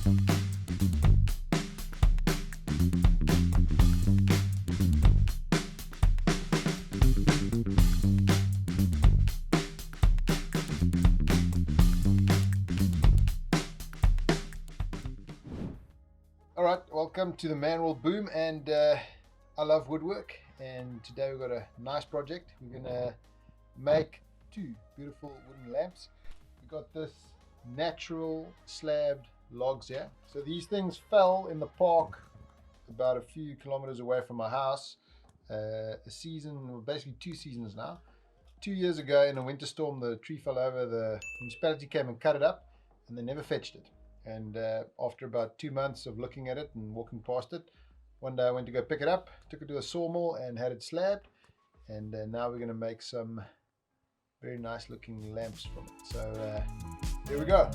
Alright, welcome to the Manual Boom, and I love woodwork, and today we've got a nice project. We're going to make two beautiful wooden lamps. We've got this natural slabbed logs here. So these things fell in the park about a few kilometers away from my house basically 2 seasons now. 2 years ago in a winter storm, the tree fell over, the municipality came and cut it up, and they never fetched it. And after about 2 months of looking at it and walking past it, one day I went to go pick it up, took it to a sawmill and had it slabbed, and now we're going to make some very nice looking lamps from it. So here we go.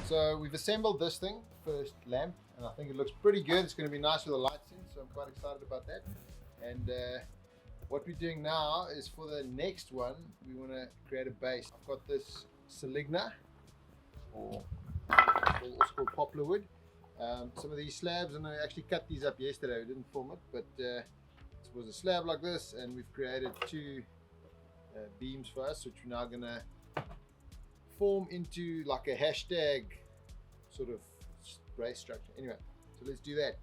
So we've assembled this thing, first lamp, and I think it looks pretty good. It's going to be nice with the lights in, so I'm quite excited about that. And what we're doing now is for the next one, we want to create a base. I've got this saligna, or also called poplar wood. Some of these slabs, and I actually cut these up yesterday. We didn't film it, but it was a slab like this, and we've created two beams for us, which we're now going to form into like a hashtag sort of race structure. Anyway, so let's do that.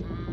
Cheers.